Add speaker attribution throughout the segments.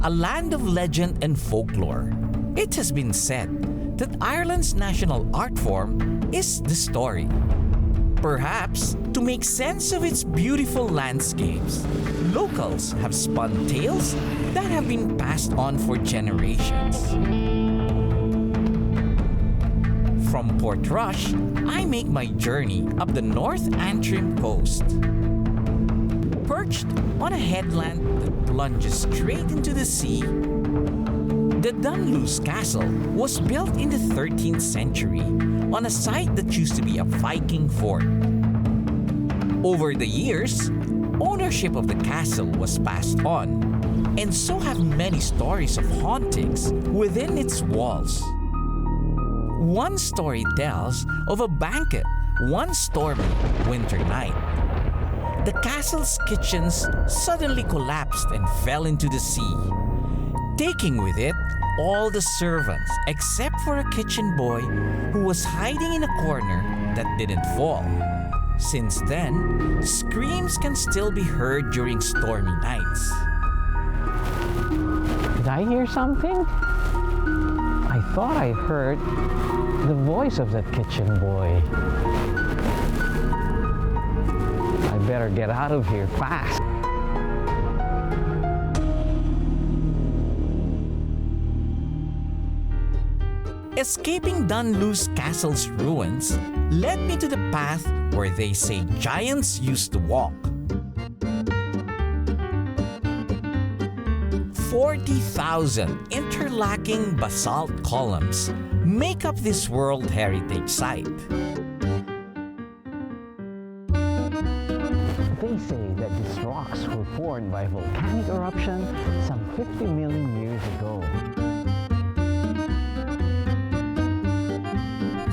Speaker 1: a land of legend and folklore. It has been said that Ireland's national art form is the story. Perhaps to make sense of its beautiful landscapes, locals have spun tales that have been passed on for generations. From Portrush, I make my journey up the North Antrim coast. Perched on a headland that plunges straight into the sea, the Dunluce Castle was built in the 13th century on a site that used to be a Viking fort. Over the years, ownership of the castle was passed on, and so have many stories of hauntings within its walls. One story tells of a banquet one stormy winter night. The castle's kitchens suddenly collapsed and fell into the sea, taking with it all the servants except for a kitchen boy who was hiding in a corner that didn't fall. Since then, screams can still be heard during stormy nights.
Speaker 2: Did I hear something? I thought I heard the voice of that kitchen boy. I better get out of here fast.
Speaker 1: Escaping Dunluce Castle's ruins led me to the path where they say giants used to walk. 40,000 interlocking basalt columns make up this World Heritage Site.
Speaker 2: They say that these rocks were formed by volcanic eruption some 50 million years ago.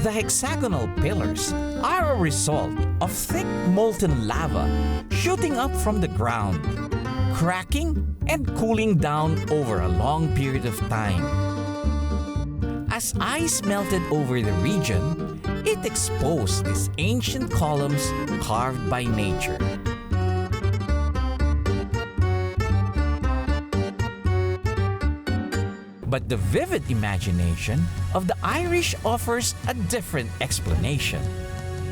Speaker 1: The hexagonal pillars are a result of thick molten lava shooting up from the ground, cracking and cooling down over a long period of time. As ice melted over the region, it exposed these ancient columns carved by nature. But the vivid imagination of the Irish offers a different explanation.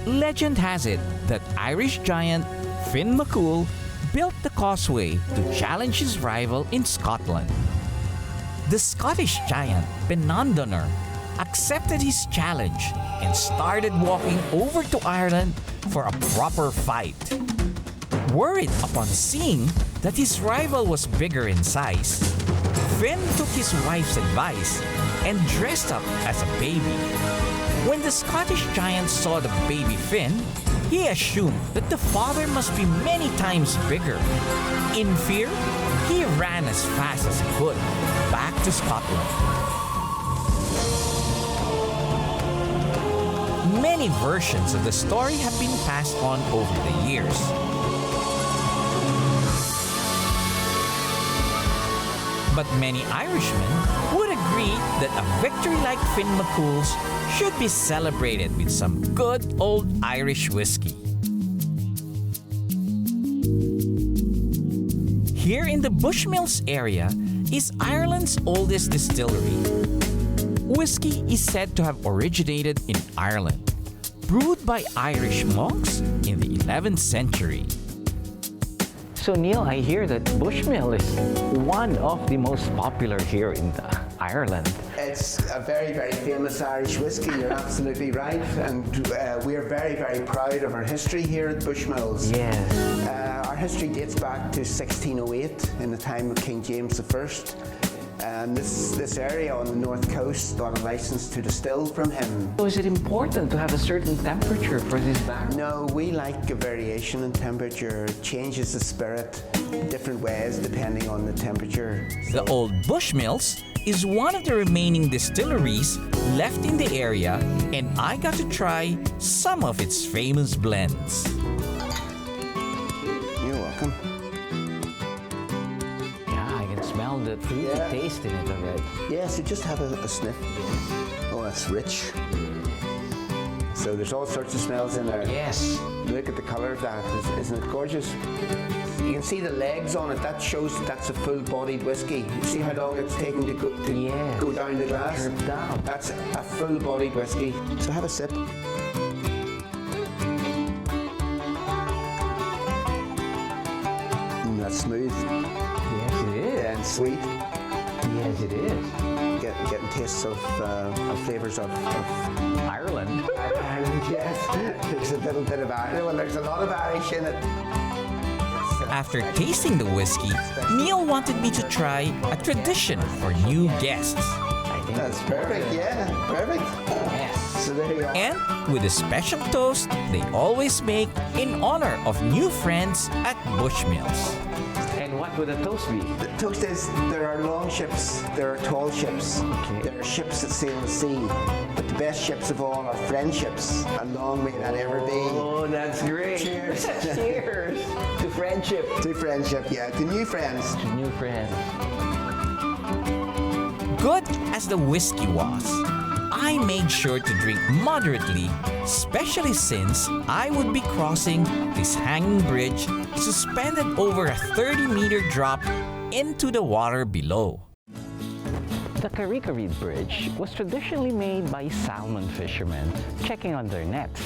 Speaker 1: Legend has it that Irish giant Finn MacCool built the Causeqay to challenge his rival in Scotland. The Scottish giant Penandonor accepted his challenge and started walking over to Ireland for a proper fight. Worried upon seeing that his rival was bigger in size, Finn took his wife's advice and dressed up as a baby. When the Scottish giant saw the baby Finn, he assumed that the father must be many times bigger. In fear, he ran as fast as he could back to Scotland. Many versions of the story have been passed on over the years. But many Irishmen would agree that a victory like Finn MacCool's should be celebrated with some good old Irish whiskey. Here in the Bushmills area is Ireland's oldest distillery. Whiskey is said to have originated in Ireland, brewed by Irish monks in the 11th century.
Speaker 2: So Neil, I hear that Bushmill is one of the most popular here in Ireland.
Speaker 3: It's a very, very famous Irish whiskey, you're absolutely right. And we're very, very proud of our history here at Bushmills.
Speaker 2: Yes.
Speaker 3: Our history dates back to 1608, in the time of King James I. And this area on the north coast got a license to distill from him.
Speaker 2: So is it important to have a certain temperature for this barrel?
Speaker 3: No, we like a variation in temperature. It changes the spirit different ways depending on the temperature.
Speaker 1: The old Bushmills is one of the remaining distilleries left in the area, and I got to try some of its famous blends.
Speaker 3: You're welcome.
Speaker 2: Smell the fruity taste in it already.
Speaker 3: Yeah, so just have a sniff. Oh, that's rich. So there's all sorts of smells in there.
Speaker 2: Yes.
Speaker 3: Look at the colour of that. Isn't it gorgeous? You can see the legs on it. That shows that's a full-bodied whiskey. You see how long it's taken to go down the glass?
Speaker 2: Curved down.
Speaker 3: That's a full-bodied whiskey. So have a sip. That's smooth.
Speaker 2: Yes, it is.
Speaker 3: And sweet.
Speaker 2: Yes, it is.
Speaker 3: Getting tastes of flavours of
Speaker 2: Ireland.
Speaker 3: yes. There's a little bit of Irish. Well, there's a lot of Irish in it.
Speaker 1: After tasting the whiskey, Neil wanted me to try a tradition for new guests.
Speaker 2: I think
Speaker 3: That's perfect. Yeah, perfect.
Speaker 2: Yes.
Speaker 3: So there you go.
Speaker 1: And with a special toast they always make in honor of new friends at Bushmills.
Speaker 2: And what would the toast be?
Speaker 3: The toast is there are long ships, there are tall ships, there are ships that sail the sea, but the best ships of all are friendships, and long may that ever be.
Speaker 2: Oh, that's great.
Speaker 3: Cheers.
Speaker 2: Cheers to friendship.
Speaker 3: To friendship, yeah, to new friends.
Speaker 2: To new friends.
Speaker 1: Good as the whiskey was, I made sure to drink moderately, especially since I would be crossing this hanging bridge suspended over a 30-meter drop into the water below.
Speaker 2: The Causeqay Bridge was traditionally made by salmon fishermen checking on their nets.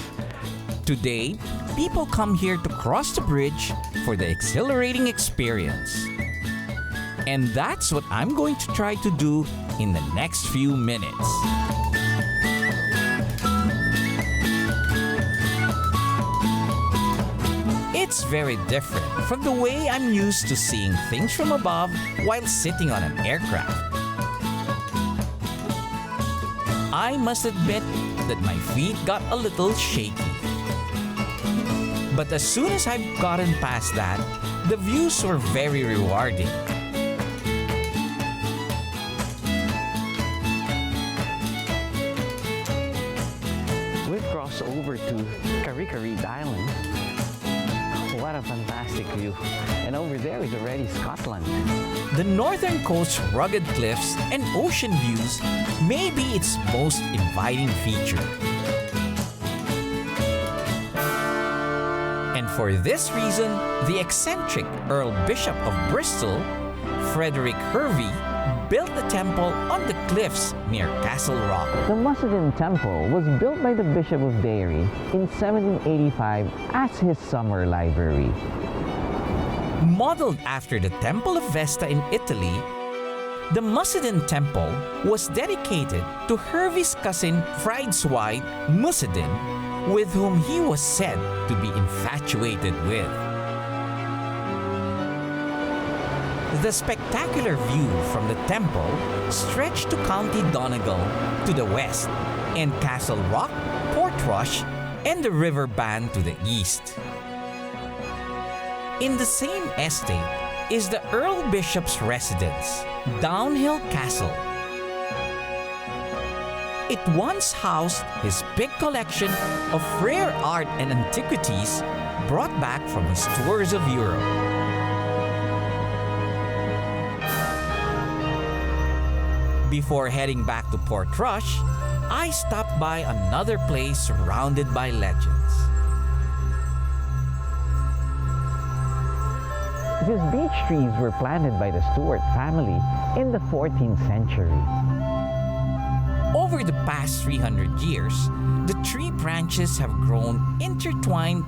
Speaker 1: Today, people come here to cross the bridge for the exhilarating experience. And that's what I'm going to try to do in the next few minutes. It's very different from the way I'm used to seeing things from above while sitting on an aircraft. I must admit that my feet got a little shaky. But as soon as I've gotten past that, the views were very rewarding.
Speaker 2: We've crossed over to Causeqay Island. What a fantastic view. And over there is already Scotland.
Speaker 1: The northern coast's rugged cliffs and ocean views may be its most inviting feature. And for this reason, the eccentric Earl Bishop of Bristol, Frederick Hervey, built a temple on the cliffs near Castle Rock.
Speaker 2: The Mussenden Temple was built by the Bishop of Derry in 1785 as his summer library.
Speaker 1: Modeled after the Temple of Vesta in Italy, the Mussenden Temple was dedicated to Hervey's cousin Friedeswide Mussenden, with whom he was said to be infatuated with. The spectacular view from the temple stretched to County Donegal to the west, and Castle Rock, Portrush, and the River Bann to the east. In the same estate is the Earl Bishop's residence, Downhill Castle. It once housed his big collection of rare art and antiquities brought back from his tours of Europe. Before heading back to Portrush, I stopped by another place surrounded by legends.
Speaker 2: These beech trees were planted by the Stuart family in the 14th century.
Speaker 1: Over the past 300 years, the tree branches have grown intertwined,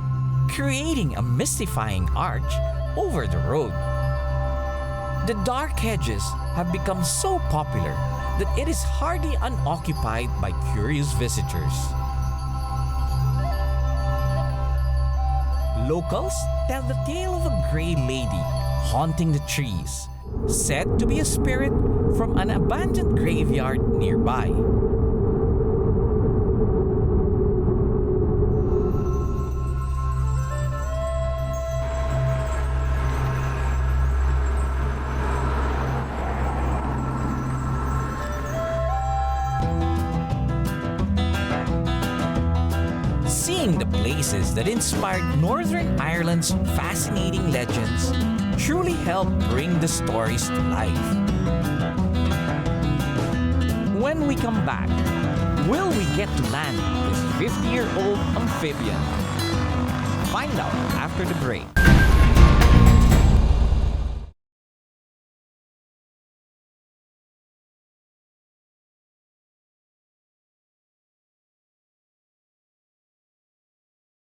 Speaker 1: creating a mystifying arch over the road. The dark hedges have become so popular that it is hardly unoccupied by curious visitors. Locals tell the tale of a gray lady haunting the trees, said to be a spirit from an abandoned graveyard nearby. Seeing the places that inspired Northern Ireland's fascinating legends truly helped bring the stories to life. When we come back, will we get to land this 50-year-old amphibian? Find out after the break.